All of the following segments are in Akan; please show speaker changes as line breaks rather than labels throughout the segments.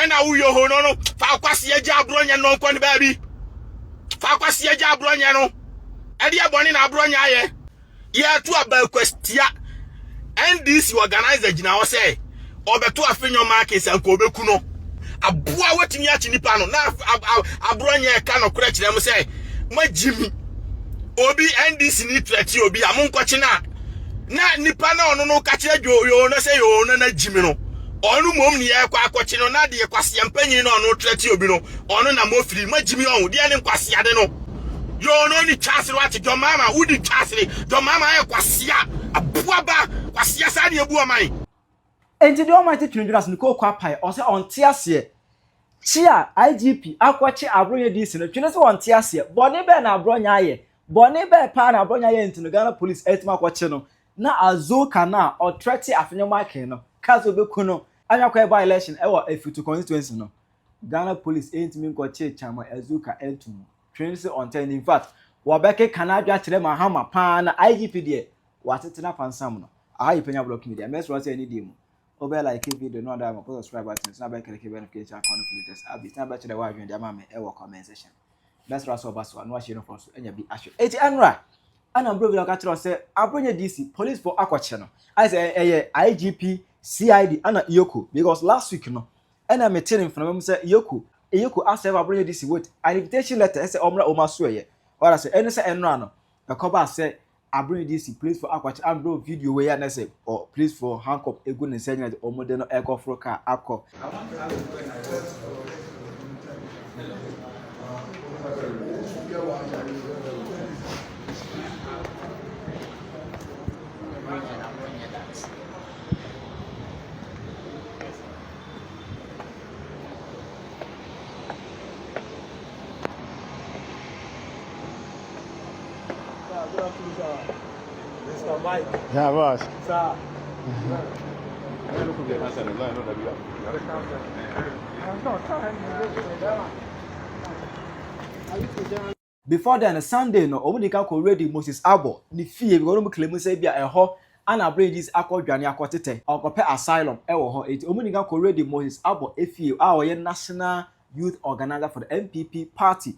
ena wo Yohonu no fa kwase agya Abronye no nkɔ ne baabi fa kwase agya Abronye no ade abɔne na Abronye aye ye to abakwastia NDC organizer gina wo say obeto afenyo market sanko obeku no aboa watimi achi nipa no na Abronye ka no kura kire mu say magimi obi NDC ni trati obi amonkoche na nipa na ono no ka kire Yohonu say Yohonu na jimi no onu mom ni ye kwa akoche no na de kwase mpanyin no ono trati obi no ono na mofiri magimi on de ne kwase ade no Yohonu ni chance wati jo mama udi chance jo mama e kwase aboa ba kwase sa de ebu oman
enti de oman te Twene Jonas ni ko kwa pai o se onte ase chia IGP akwache Abronye DC no twene se onte ase bone be na Abronye aye bone be pa na Abronye aye enti no Ghana police etima akwache no na azoka na o threat afenyo market no kazo beku no anya kwa by election e wo afutu constituency no Ghana police entimi nkwache chama azoka entum twene se onte in fact wo beke kanadwa kire Mahama pa na IGP de watetena fansam no ayi Penyah block media mess was any demo obe like video no other mo subscribe button na be click notification icon please abi na be chere wa adwen de ama me e wo comment section best ras obaso no share no for so enya bi ahwe eti anra ana bro video ka chere say Abronye DC police for akwache no I say IGP CID ana Iyoko because last week no ana me tell him from say Iyoko ask Abronye DC with an invitation letter say omra omaso ye or say any say enra no the cover say Abronye DC please for akwache ambro video we ya na say or please for handcuff egu ne senya de omode no ekofro ka akọ
Mr. Mike.
Yeah, boss.
Sir.
Before then Sunday no omudika ko ready Moses Abo ni fie because no claim say bia eho ana Abronye akọdwane akọtete okope asylum ewo ho eti omudika ko ready Moses Abo efie a oye national youth organizer for the MPP party.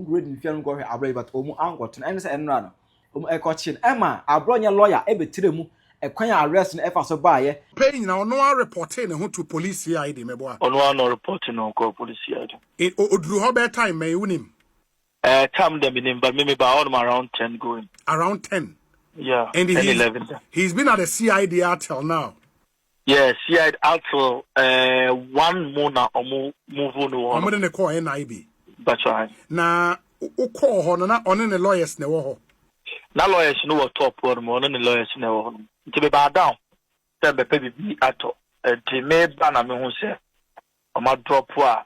Ready if you go here Abronye but omu angot na say enra no omu ekochin ema Abronye lawyer ebetire mu ekwan arrest na efa so baaye
Penyah no reporting ne ho to police CID mebo
ono no reporting on ko police CID
it odru ho be time me unim
time them in but maybe about around 10 going
around 10
yeah
and
11
he's been at the CID until now
yeah CID until 1 month omo move on
omo ne call NIB
that's right
na ukọ ho na one ne lawyers ne wo ho
na lawyers no wo top one mo ne lawyers ne wo ho nti be ba down say be bi ato nti me ba na me hu se o ma drop a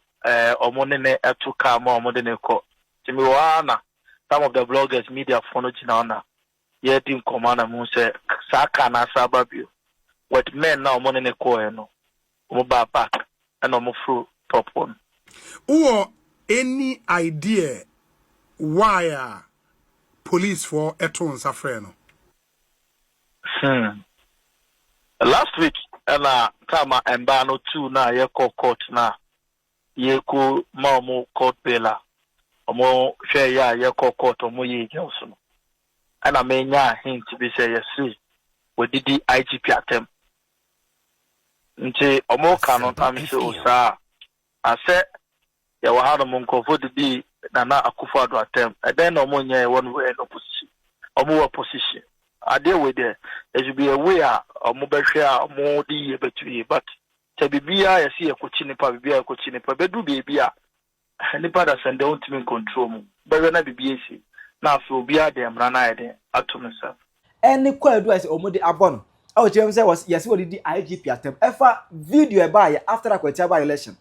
omo ne eto ka ma omo de ne ko nti me wa na some of the bloggers media fono china na ye din komana me hu se sa ka na sa ba bio what men na omo ne ko e no omo ba back and omo fro top one
any idea why police for Eton Safreno?
Last week, kama embano 2 na ye court na ye ko mamo court bela omo share ya ye court omo ye gelso no ana menya hint bi say yes we did the IGP attempt nti omo kanon am say osa ase ya wa ha no nkofo di Nana Akufo-Addo attempt and then omonye one way in opposition omo opposition ade we there should be a way omo be hwe omo di betu but te bibia ya si ekochi nipa bibia ekochi nipa bedu bibia nipa da send don't me control mu be na bibia si na afi obia de mra na ede atom self
any kwadu as omo di abon o chem say was yes we di IGP attempt efa video e ba ya after akwati by election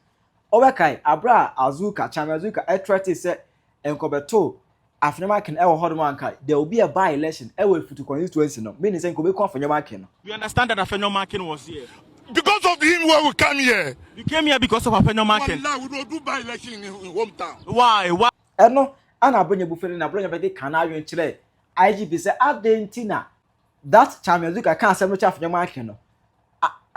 Obekai Abra Azuka Chamazuka threatened say enkobeto afnyama ken ewo hodoma anka there will be a by election ewo futu constituency no meaning say enkobe kon afnyama ken no.
We understand that afnyama ken was here
Because of him where we come here.
You came here because of afnyama ken.
Now we don't do by election in hometown.
Why
Eno ana Abronye bufere na Abronye be kan adwen kire IGP say adentina that Chamazuka kan asem no cha afnyama ken no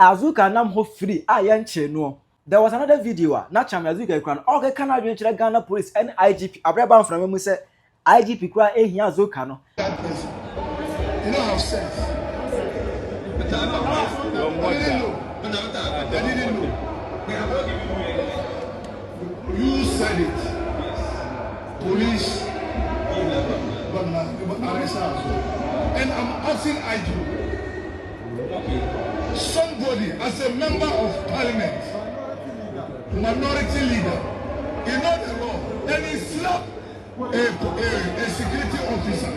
Azuka nam ho free aye nche no. There was another video na Chamazuka ekran okay can adwen kire Ghana police and IGP abraba mframa mu say IGP kura ehia Azuka no.
You don't have sense. I didn't know. You said it. Police. And I'm asking IGP. Somebody as a member of parliament, minority leader, you know the law, then he slapped a security officer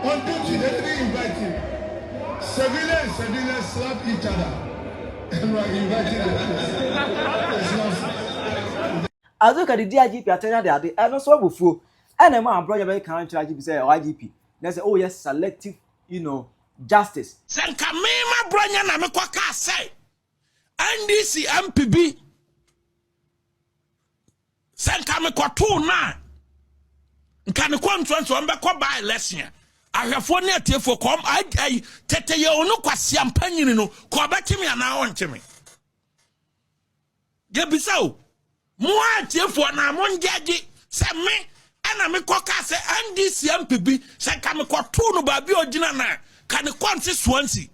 on duty. They didn't invite him. Civilians slap each other and were inviting them. It's nonsense.
Azuka the IGP attorney there and also bufu and a man brother very can IGP say IGP they say oh yes selective justice
senka mema bronya na mekwa ka say NDC MPB senka mekwato na nka ne kwanto mbekwa by election ahwefo ne atiefo kom ai tete ye onu kwase ampanyini no ko betimi ana wontimi ge bisao mo atiefo na mo ngeji se me ana mekoka se NDC MPB senka mekwato no ba bi ogina na ka ne kwanse Swansea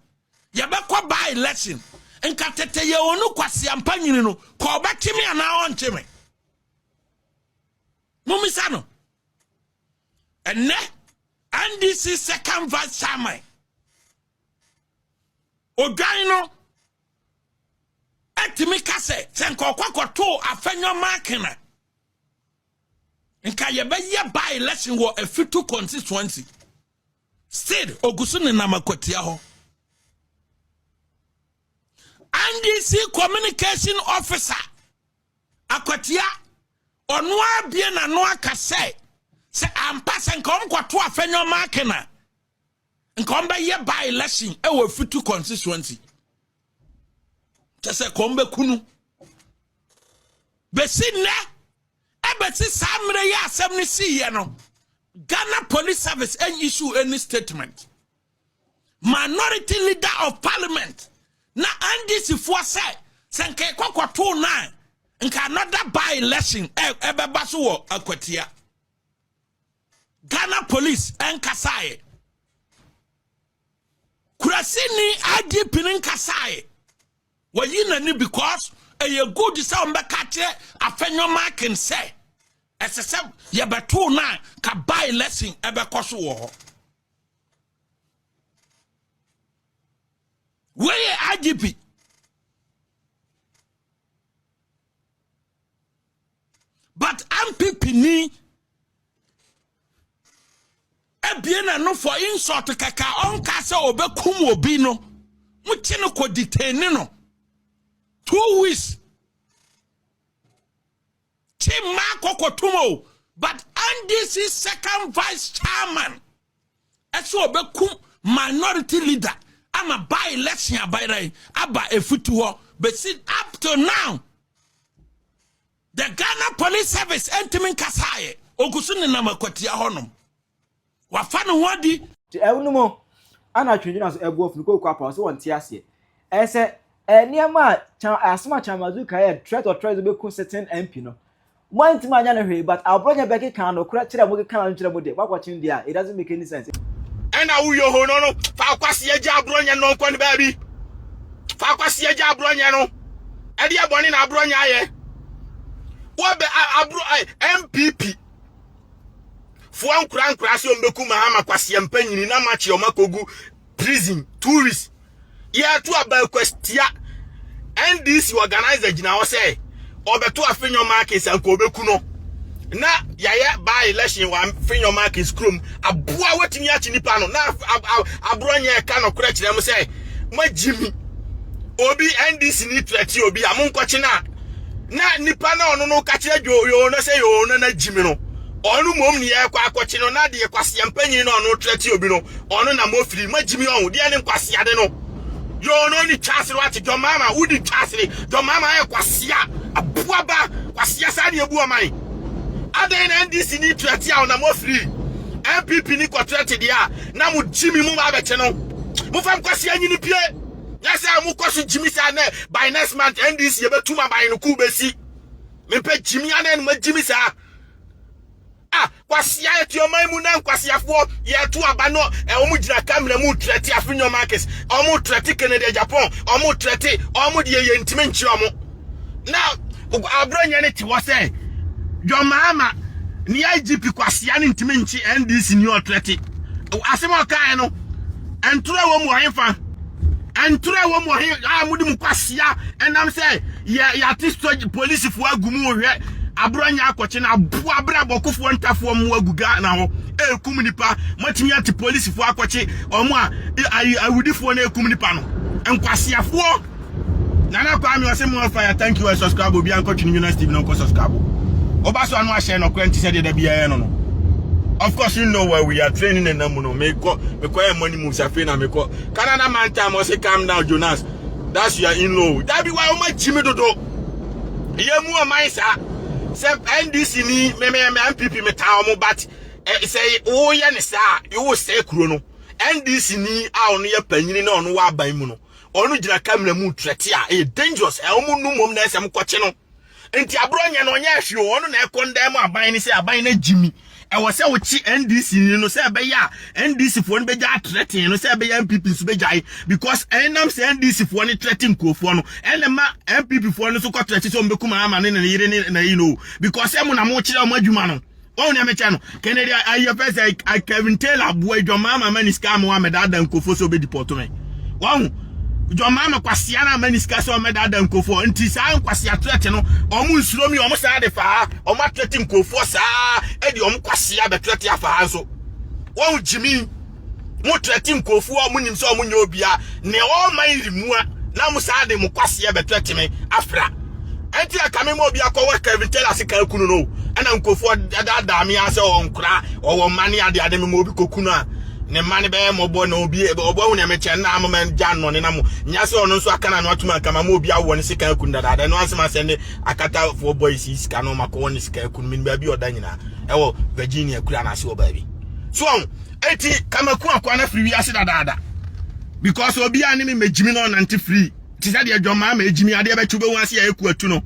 ye bekwa by election nka tete ye onu kwase ampanyini no ko betimi ana wontimi mumisa no enne NDC second vice chairman Odwan no etimi kase senko kwakoto afenyo makina nka ye be ye by election wo afitu constituency still ogusu ne namakotia ho NDC communication officer akotia onu abie na no akase se ampasa nkom kwato afenyo makina nkom be ye by election e wo fitu constituency tese kombe kunu besine e beti samre ya asem ni siye no Ghana Police Service and issue any statement minority leader of parliament na NDC for say senke kwato na nka another by election e beba so wo akwatia Ghana Police and Kasai Kurasini IGP in Kasai were you because a good sound back at afenyo marking say as a sub ye betu na ka buy lesson ebe koso wo where IGP but MPP ni ebiena no for insult kaka onka se obekum obi no muti no ko detain no 2 weeks Tim Kokotumo but NDC second vice chairman eso obekum minority leader ama by election abayrai aba efutu ho but see up to now the Ghana Police Service entimin kasaye ogusu ne namakwatia honom wafano wadi
ti ewunumo ana Twene Jonas ebu of nuko kwapa so wonte ase ese eniema asma Chamazuka e threat or tries be ku certain MP no want ma nya na hwe but Abronye beke kan no kura kire mo ke kan kire mo de kwakwachin dia it doesn't make any sense
and I Yohonu no fa kwase agya Abronye no nkwa ne baabi fa kwase agya Abronye no e dia boni na Abronye aye What be MPP? Fuan kran so mbeku Mahama Nkwaseafuo na machi omakogu prison tourists. Yeah, to about question. NDC organizer jina wo say obeto afenyo markets and kobeku no. Na yaya by election wa afenyo markets krum aboa watimi achi nipa no na Abronye ka no kura kire mo say majimi obi NDC ni treti obi amunkwachi na nipa na ono no ka kire yo no say yo no na jimi no onu mom ni ye kwa akwachi no na de Nkwaseafuo no ono treti obi no ono na mofiri majimi on de ne Nkwaseade no yo no ni chance what your mama would chance your mama e Kwasea abuaba Kwasea sa de ebu aman aden NDC ni treti a na mofiri MPP ni ko treti dia na mu jimi mu ba beche no mu fam Kwasea nyini pie ya say mu kwaso jimi sa na by next month NDC ye betuma by no ku besi me pe jimi anen ma jimi sa Kwasea eti o man mu na Nkwaseafuo ye to aba no omu jira camera mu treti Afenyo markets omu treti Canada Japan omu treti omu de ye ntime nchi omu now Abronye ne ti wo say your mama ni IGP Kwasea ne ntime nchi NDC ni o treti asema kai no entura wo mu henfa entura wo mu hen amudi mu Kwasea enam say ya dɛstroy police fo agumu hwe Abronye akwachi na abu abra bokufu ntafo mu aguga na ho ekum nipa matimi ati police fo akwachi omu awudifo na ekum nipa no Nkwaseafuo nana kwa mi ose mo fire thank you subscribe obi anko Twene Jonas TV no ko subscribe obaso anu a share no kwenti se de bia no of course you know where we are training and no me ko money moves afi na me ko Canada man time o say calm down Jonas that's your in-law that be why o ma jimi dodo ye mu o man sa say NDC ni me MPP me town mo but say oh ye ne sa you say kuro no NDC ni a ono ye panyini na ono wa ban mu no ono gira camera mu trete a dangerous e omu nu mom na esem kwache no enti Abronye no nya hwe ono na ekondem aban ni say aban na jimi e wo say wo chi NDC ni no say be ya NDC fo no be ja trete no say be ya MPP so be jai because enam say NDC fo ni trete nkofo no enema MPP fo no so ko trete so mbeku Mahama ne yire ni na you know because e mo na mo kire o madwuma no won ya mecha no Kennedy I first I Kevin Taylor boy your mama man scam wa me dada nkofo so be deport me won your mama Kwasea na man scam so me dada nkofo nti sa Nkwaseafuo trete no omu nsuro mi omu sa de fa omu trete nkofo sa e di omu Kwasea be trete afa so won jimi mo trete nkofo omu nim so omu nya obia ne o man rimua na mo sa de mo Kwasea be trete me afra enti akame mo obia ko wa Kevin Taylor se kan kunu no ana nkofo dada mi ase o nkura o mani ade me mo obi kokunu a ne mani be mo bo na obi obo hu ne me che na amama jan no ne na mo nya se ono nso aka na no atuma kama mo obi awo ne se kan kunu dada no ansema se ne akata for boys is kanu mako ne se kan kunu min ba bi oda nyina ewo Virginia kura na se o ba bi so eti kamaku akwa na free wi ase dada because obi ani me mejimi no nanti free ti sa de adwoma ma ejimi ade be chube wan se ya eku atu no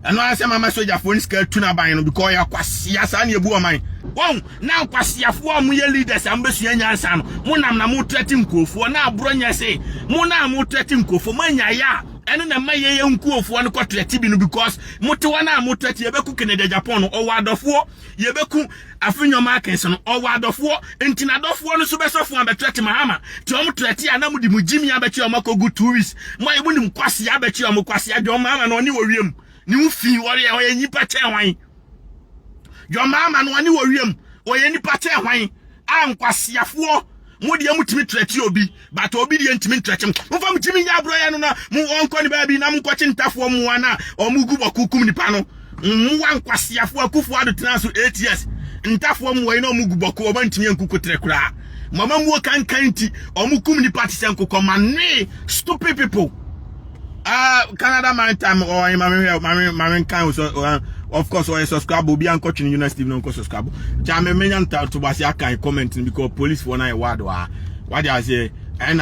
eno ase mama soja phone ska tu na ban no because ya Kwasea sa na ebu o man won na Nkwaseafuo mu ye leaders ambesu anyansa no mo nam na mo trete nkofo na Abronye se mo na mo trete nkofo manya ya eno na maye ye nkofo no ko trete bi no because mo te wana mo trete ye beku Canada Japan no o wadofo ye beku Afenyo markets no o wadofo enti na dofo no so besofo am trete Mahama ti o mo trete ya na mo di mo jimi abechi o makogu tourists mo ye mo nim Kwasea abechi o mo Kwasea jo Mahama no ni wo wiem ni ufi wori oye nipa che hwan your mama no ani wo wiem oye nipa che hwan a Nkwaseafuo mo de amutimi trete obi but obi de ntimi trete mo fam timi nya Abronye no na mo onko ni ba bi na mo kwachi ntafo mo wana o mo gubo kukum nipa no mo Nkwaseafuo akufo ado tena so 8 years ntafo mo we na mo gubo ko o ba ntimi ankuku tre kura mama mo kan ti o mo kum nipa ti senkoko manne stupid people Canada man time or mami kan of course or subscribe obi anko Twene Jonas TV no subscribe jam menyan to basi akan comment because police for na word what they say and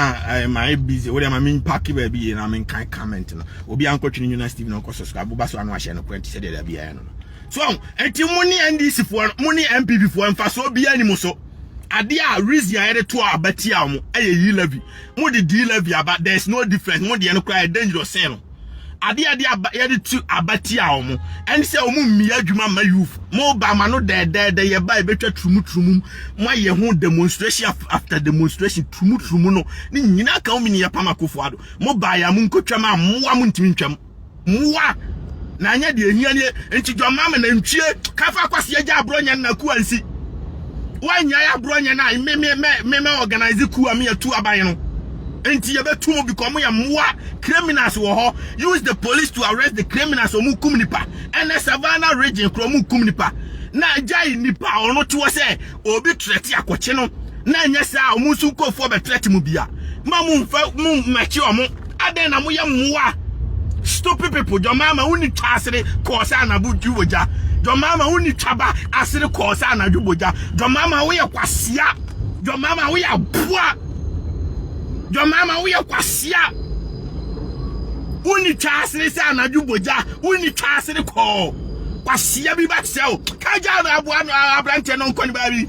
my busy what am I mean pack baby and I mean kan comment no obi anko Twene Jonas TV no subscribe baso anu ahye no kwenti se de da bia no so enti money NDC for money MPP for emfa so bia ni mo so ade a reason ya to abati am e yi levy mo de levy about there's no difference mo de no cry dangerous say no ade yɛde tu abati a omo ɛne sɛ omo mmia adwuma ma youth mo ba ma no de ye ba ebetwa trumu mo aye ho demonstration after demonstration trumu no ne nyina ka omi ne yapama kofuado mo ba ya mo nkotwa ma moa mo ntimi ntwam moa na anya de ehia ne enti dwama ma na ntwie kafa kwase agya Abronye na ku ansi wanya ya Abronye na me organize ku am ya tu aban no enti ye betu mo because mo ya moa criminals wo ho use the police to arrest the criminals omu kum nipa and the Savannah region kro mu kum nipa na jai nipa ono to say obi trete akoche no na nya sa omu su kofo be trete mu bia ma mu mfa mu machi omo aden na mo ya moa stupid people your mama uni chasere ko sa na buju boja your mama uni chaba asere ko sa na juboja your mama we kwasea your mama we abua your mama we kwasea uni chasere sa na juboja uni chasere ko kwasea bi ba sel kaja na abua abrante no nkoni ba bi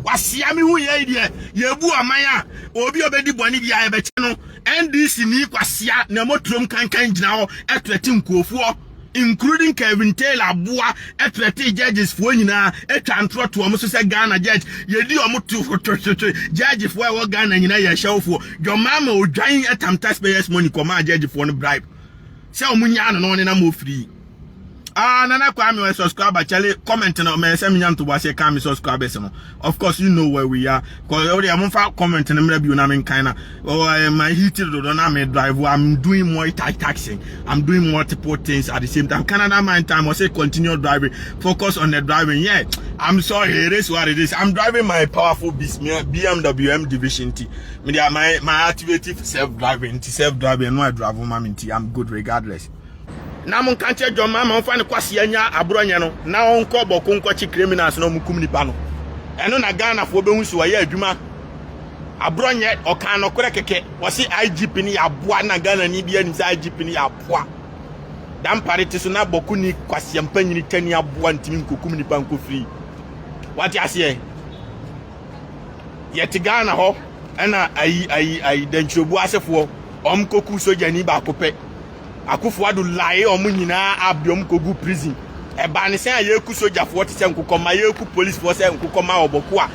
kwasea mi hu ye die ye bu amaya obi obedi boni bia e be che no NDC ni kwasea na motrom kankan gina ho etrete nkuofuo including Kevin Taylor aboa etrete judges fo nyina etwa ntroto omo so se Ghana judge yedi omo to judge fo e wo Ghana nyina ye hyewfo jomama odwan etam taxpayers money koma judge fo no bribe se omo nya no ne na mo free nana kwa me subscribe chale comment na me se me nyanto bwa se ka me subscribers no of course you know where we are cause already am fa comment na me bi na me kan na my heated do na me drive I'm doing more taxing I'm doing multiple things at the same time Canada my time I say continue driving focus on the driving yeah I'm sorry it is what it is I'm driving my powerful BMW M Division T me my activative self driving no I drive mama T I'm good regardless na mon kanche joma ma mfa ne kwase anya Abronye no na onko boko nkochi criminals no mukum nipa no eno na Ghana fo be hu so ya adwuma Abronye okan no kore keke wose IGP ni aboa na Ghana ni bia ni IGP ni aboa dan parity so na boko ni kwase mpanyini tani aboa ntimi nkokum nipa nko free what you say yet Ghana ho ena ayi denchobu asefo omkoku soja ni ba kopɛ Akufuado lie omu nyina abiom kogu prison eba ne sen ayeku soja fo te sen kokoma yeku police fo sen kokoma oboko a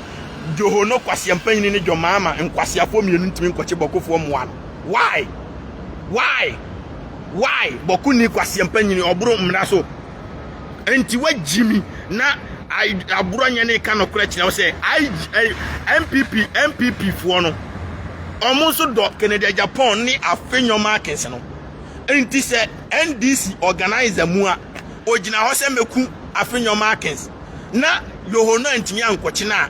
Yohonu Nkwaseafuo ni Mahama Nkwaseafuo mienu ntimi nkoche bokofo moa why boku ni Nkwaseafuo ni oburo mra so enti wajimi na Abronye ne ka no kura kire wo se MPP fo no omo so do Canada Japan ni afenyoma kese no enti se NDC organizer mu a ogina ho se meku afenyoma akens na Yohonu antimi ankoche na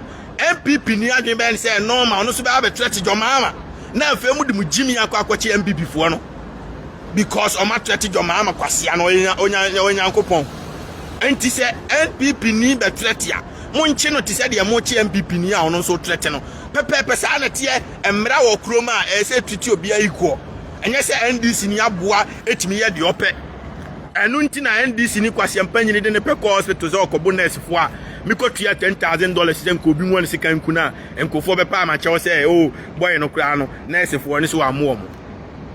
MPP ni adwen ben se normal no so ba betrete Mahama na afemu de mu jimi akwakoche MPP fo no because o ma trete Mahama kwasea no onya nkopon enti se NPP ni betrete a monche no tise de mo che MPP ni a ono so trete no pepepe sa na tie emra wo kroma a se twiti obi ayiko enye se NDC ni aboa etimi ye de opɛ enu nti na NDC ni Nkwaseafuo nyini de ne pekɔ hospital so okobo nurse fo a mikotua $10,000 se nko bi won sika nkuna enkofo be pa ma chewo se oh boy no kra no nurse fo ni so amo omo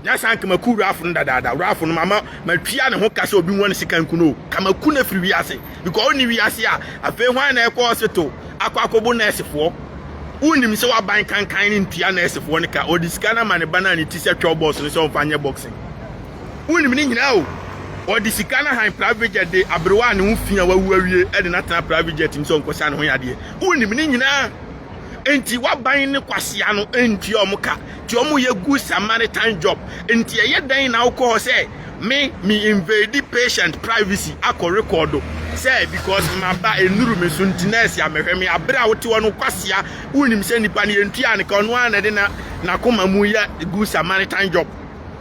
nya sank maku rafo no dada rafo no mama matwia ne ho kase obi won sika nkuno kamaku na firi wiase because oni wiase a afi hwan na ekɔ hospital akwakobo nurse fo unim se wa ban kankan ni ntua nurse fo ne ka odiska na mane bana ni tise twɔ boss ni so mfanye boxing unim ni nyina o odiska na han private jet de abrewa ne ho fia wawu awie e de na tana private jet mi so nkosa ne ho yade unim ni nyina enti wa ban ne kwasea no enti omuka ti omu ye good Samaritan job enti ye dan na ukọ se me invade patient privacy akọ record say because my ba enuru me so ntiness ya mehwe me abra wote wono kwasea unim se nipa ne entua ne ka no ana de na koma mu ya good Samaritan job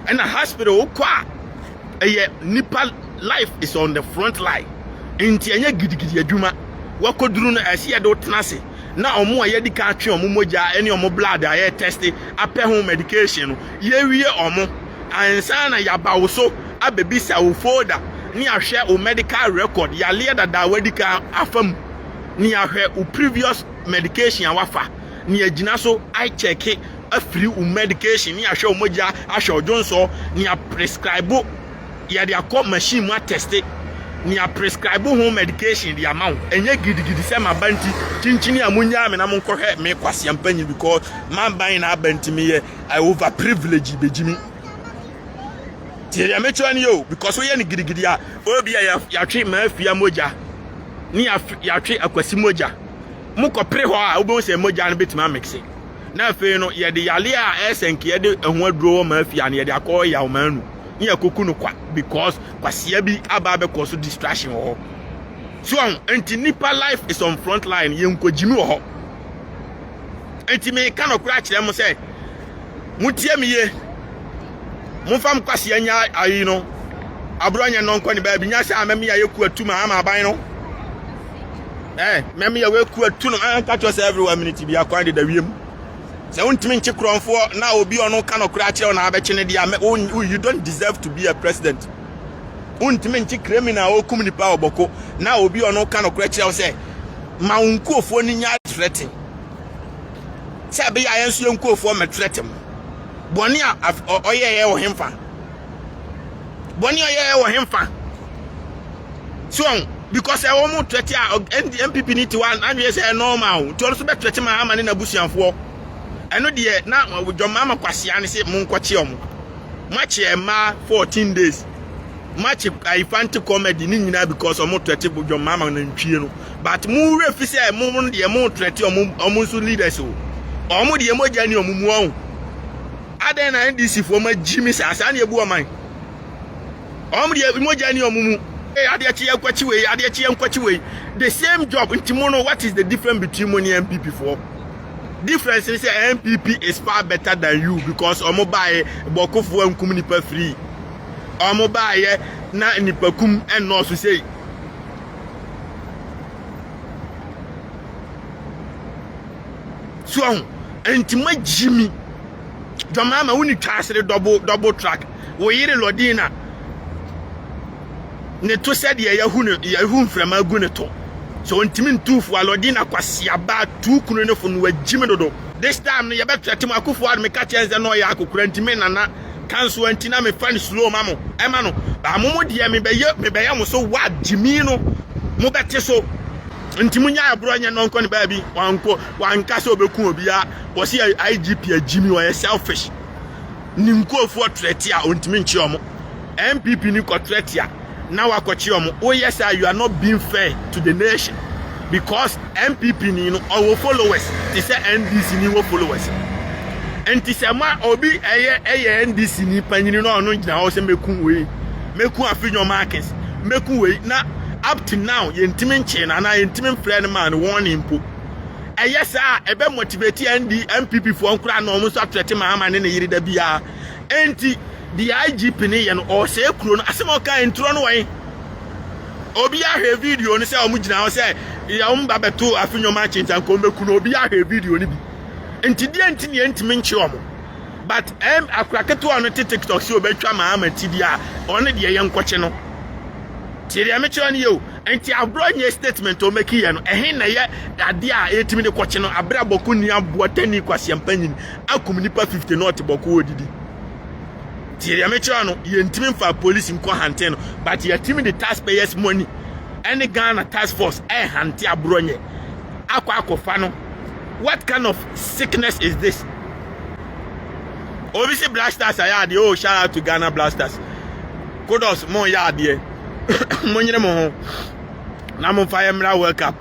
and a hospital ukọ a nipa life is on the front line enti anya gidigidi adwuma wakoduru no asiye do tenase na omo ayedi ka atwe omo moja ene omo blood aye test apɛ ho medication ye wie omo ansa na yabawo so abebisa wo folder ni ahwɛ o medical record ya le dada wadika afam ni ahwɛ o previous medication awafa ni agina so I check afiri o medication ni ahwɛ o moja ahwɛ ojonso ni a prescribe ya de akọ machine mu teste ni a prescribe home medication the amount enye gidigidi se ma banti chinchini amunya me na mo nkọhẹ me Nkwaseampanyin because man ban na banti me ye I over privilege bejimi ti ya me chwa ni yo because we ye ni gidigidi a obi ya twe ma afia moja ni ya twe akwasi moja mo ko pre ho a obo se moja no betima mixe na afi no ye de yale a esenke ye de ehun aduro ma afia na ye de akọ ya o manu ni akoku no kwa because kwasia bi aba be cause distraction ho so anti nipa life is on front line ye nkojimi ho anti me kan okura kire mo say mutie me ye mo fam kwasia nya ayi no Abronye no nkọ ni ba bi nya say amemi ya yeku atu ma ama aban no memi ya weku atu no an catch us every 1 minute bi akwande da wiem se untimi nche kronfo na obi ono kan okura kire na abeche ne dia you don't deserve to be a president untimi nche criminal o kum nipa oboko na obi ono kan okura kire se ma unkofo ni nya threaten se be ya yenso yenkofo me threaten boni a oyeye wo hemfa boni oyeye wo hemfa so because I want to threaten MPP need to one and we say normal to also be threaten Mahama ni na busuanfo eno de na Mama Kwasea ne se munkwache omo match e ma 14 days match I fancy comedy ni nyina because omo threaten Mama na ntwie no but mu refi say mu de mu threaten omo so leaders o omo de moja ni omo mu on aden na NDC fo ma jimi sa asa na ebu oman omo de moja ni omo mu the same job intimono. What is the difference between money and MPP for? Difference is MPP is far better than you because omo buy boko for nkum nipa free omo buy na nipa kum and no so say so intima Jimmy Mama uni transfer double track we yire lodina ne to said ye yahu from agu ne to so ntimi ntufu alodina Kwasea ba tu kunu ne funu wajime dodo this time ne yebetretim akufo ad me ka chenze no ya akukura ntimi nana kanso antina me fan slow mamo ema no ba momo de me beye mo so wa jimi no mo bete so ntimi nya Abronye no nko ne ba bi wanka so beku obia wo se IGP ajimi wo selfish ni nkofo threat a ontimi nchi omo MPP ni ko threat a now oh yes sir, you are not being fair to the nation because MPP ni our followers they say NDC ni our followers and they say ma obi NDC ni panyin no no gina ho say meku afinyo markets meku we na up to now yentimi nche na yentimi friend man warning po yes sir ebe motivate MPP for nkura na omo so atwete Mahama ne yiri da bia enti the IGP ni yen o se kuro no asem ka intro no wan obi ahwe video ni se o mugina ho se ya umba beto afinyo ma chintan ko meku no obi ahwe video ni bi enti die enti ni entimi nche omo but akraketo ono TikTok se obetwa Mahama tidia ono de ye nkwoche no tiri amecho ni yo enti Abronye statement o make ye no ehin na ye ade a etimi de kwoche no abra boku ni aboatani Nkwaseampanyin akum nipa 50 not boku odidi tiri amecho no ye ntimi fa police nko hante no but ye timi the taxpayers money any Ghana task force hante Abronye akwa no what kind of sickness is this? Obviously Blasters are the oh shout out to Ghana Blasters kudos mo ya de mo nyere mo na mo fire mra work up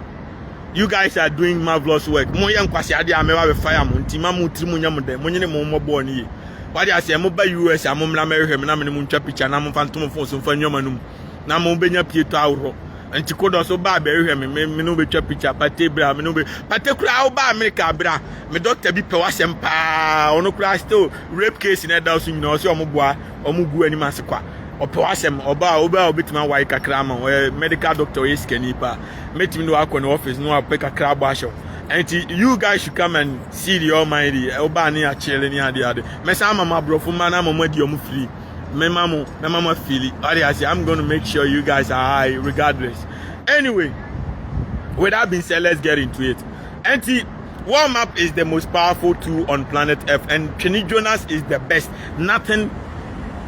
you guys are doing marvelous work mo ye Nkwaseade amewa be fire mo ntima mo tiri mo nyam de mo nyere mo mo ni wadi ase mo ba US amomla mehwem na me mo ntwa picture na mo fantom phone so fanyoma num na mo benya pieto awro anti kodo so ba be hwem me no be twa picture pate bra me no be pate kura o ba America bra me doctor bi pe wasem pa ono kura still rape case in that so nyina o se o mo boa o mo gu anim ase kwa o pe wasem oba obitima wai kakra ma medical doctor is kanipa metimi no akọ no office no apeka kakra bo asho. And you guys should come and see the Almighty. Obani a chilling ade. Mesa mama bro for man mama di omu free. Me mama feel it. I say I'm going to make sure you guys are high regardless. Anyway, with that being said, let's get into it. And warm up is the most powerful tool on planet Earth, and Twene Jonas is the best. Nothing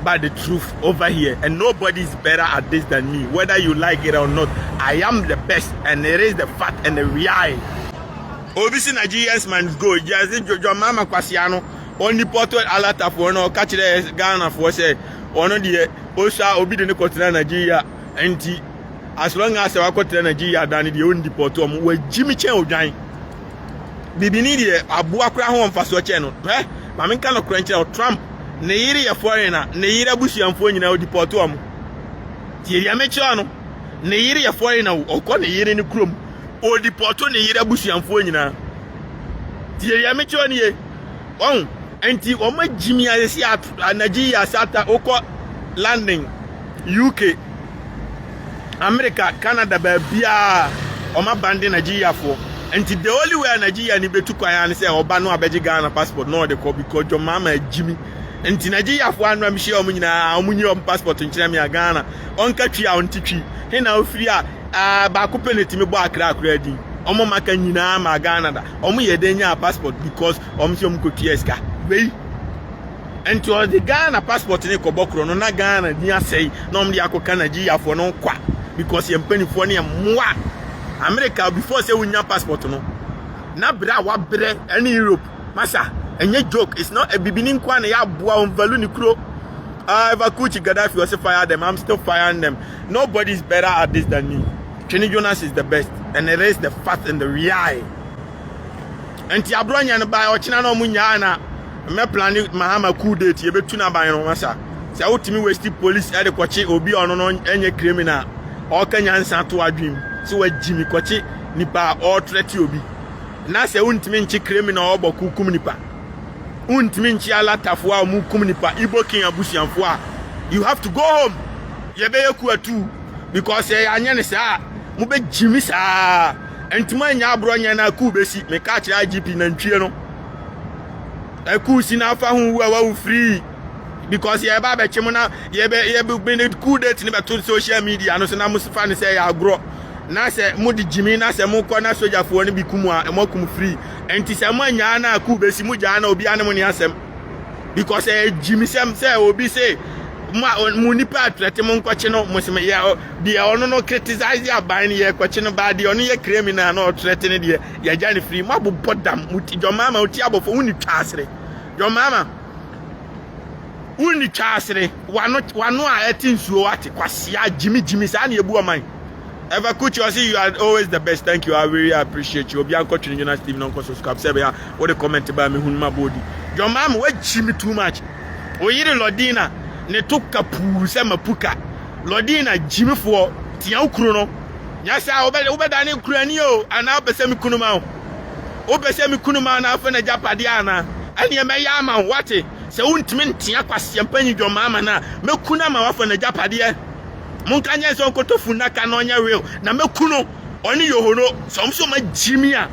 but the truth over here, and nobody is better at this than me, whether you like it or not. I am the best, and it is the fact and the reality. Obviously, Nigerians man go. Just your mama Nkwaseafuo only portal alata for no catch the Ghana for say ono the Osha obi de continent Nigeria, and as long as I go to Nigeria, then the only portal we Jimmy Chen Ojan. Bibi ni the abu akra ho mfaso che no eh ma me kan no kranche o Trump ne yiri ya foreigner ne yiri abusuamfo nyina o deport am tie ya meche no ne yiri ya foreigner o ko ne yiri ni krom o deport ne yiri abusuamfo nyina tie ya meche no ye on enti o ma jimi asi Nigeria sata o ko landing UK America Canada ba bia o ma bande Nigeria for. And the only way Nigeria ni betu kwa say oba no abeji Ghana passport no de ko because your mama Jimmy and Nigeria for anu am share omunyi passport nchira me Ghana onka twi a ontitwi he na ofiri a ba ko penalty me bo akra din omo maka nyina ma Ghana da omo ye denya passport because omo se omo ko tieska wey and to the Ghana passport ni ko bokro no na Ghana ni asei na omo de akoka Nigeria for no kwa because ye mpanifo ne mwa America before say we need passport no. Na bra wa bre any Europe. Masa, enye joke. It's not a bibinin kwa na ya bua on value ni kro. Vakuchi Gaddafi was fire them. I'm still firing them. Nobody's better at this than me. Twene Jonas is the best, and it is the fact and the reality. And ti Abronye no buy ochina no munya na. Me plan Mahama coup date ye betu na ban no masa. Say utimi waste police e de kwachi obi ono no enye criminal. O kanya nsan to adwim. So we Jimmy Kwachi nipa or threat obi. Na se untimi nchi criminal oboku kum nipa. Untimi nchi alatafu a mu kum nipa Igbo king abusiamfo a. You have to go home. Ye be yeku atu because anya ne sa mu be Jimmy sa. Entima anya Abronye na ku besi me ka kira IGP na ntwie no. Eku si na afa hu wa free. Because ye ba be chemu na ye be coup date ni be to social media no so na musifa ne say ya agro. Na se mudi Jimmy na se mu ko na sojafuo ne bikumu a emokum free enti se mu anya na ku besi mu ja na obi ane mu ne asem because Jimmy sem say obi say mu nipa atrete mu nkoche no musime ya de ono no criticize ya ban ne ye koche no ba de ono ye criminal na otrete ne de ya ja ne free mu abobodam muti jo mama uti abofo uni twasere jo mama uni twasere wano a etinsuo ate kwasea Jimmy sa na ebu oman Ever coach, you see you are always the best. Thank you. I really appreciate you. Obian coach Twene Jonas TV non subscribe. Say ya what the comment about me hunma body. Your mom we Jimmy too much. Oyire Lodina ne toka pu se mapuka. Lodina Jimmy for tia ukuro no. Nya sa obeda ne kurani o ana obese mi kunuma o. Obese mi kunuma na afa na japade ana. Ani e me ya ma wate. Se untimi tia kwase mpanyi your mama na me kuna ma wafa na japade Munkanya so koto funa kanonya real na mekuno oni Yohonu so ma Jimmy a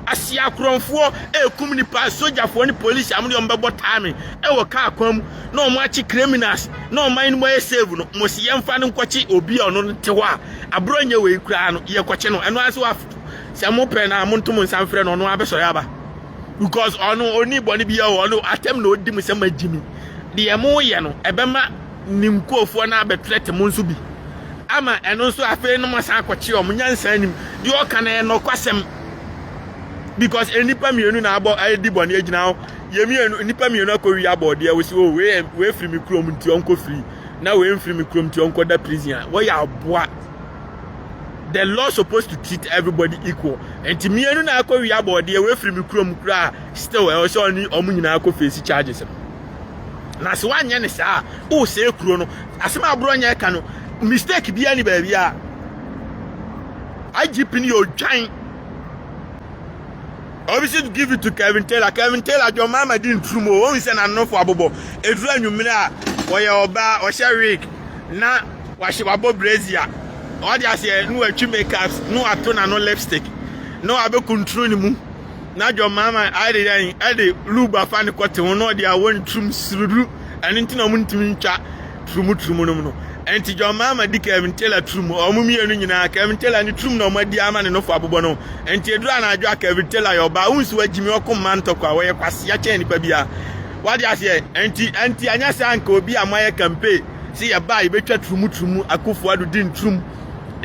asia kronfo ekum nipa sojafo ni police amri ombebo time e wo ka akwam na omo achi criminals na omo inu mo save no mo si yemfa no nkwachi obi ono tewa Abronye we kura no ye kwachi no eno ase wafu se mo pe na mo ntum nsanfre no no abeso yaba because ono oni boni bia ono atem na odi mo se ma Jimmy de mo ye no ebema nimkofo na betrete mu nso bi ama eno nso afi no masan akwachi o munyansan nim de o kana no kwasem because enipa mienu na abo edi boni agina ho yemienu enipa mienu akowi abode we si o we free mi krom nti onko free na we free mi krom nti onko da prison we ya aboa. The law supposed to treat everybody equal and to mienu na akowi abode we free mi krom kra still e so ni omunyina akọ face charges na se wanye ne saa o se kuro no asema Abronye ka no mistake bia ni ba bia IGP ni odwan obviously to give it to Kevin Taylor your mama didn't true mo o se na no for abobo edura anwumire a oye oba o share week na wa she wabo brazier o dia se no atwi makeups no ato na no lipstick no abe control ni mu na your mama I dey luba fan kote no dia won trum suru and ntina mu ntimi ntwa trum no and your mama di Kevin Taylor trum o mu mienu nyina Kevin Taylor ni trum no madi ama ne no fo abobo no and edura na adwa Kevin Taylor your ba unsu agimi okom man tokwa we kwase ya che nipa bia What you say? Anti anya sanka obi amoye campaign. See ya buy betwa trumu Akufo-Addo din trum.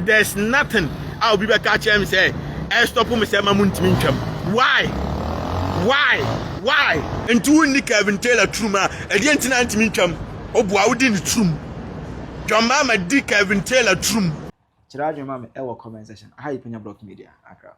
There's nothing. I'll be back at him say, "I stop me say mamuntimi ntwam." Why? And two ni Kevin Taylor truma. E dey ntina ntimi ntwam. Obua wo din trum. John Mama di Kevin Taylor trum.
Chirajo mama e wo comment section. Hi Penyah Block Media. Accra.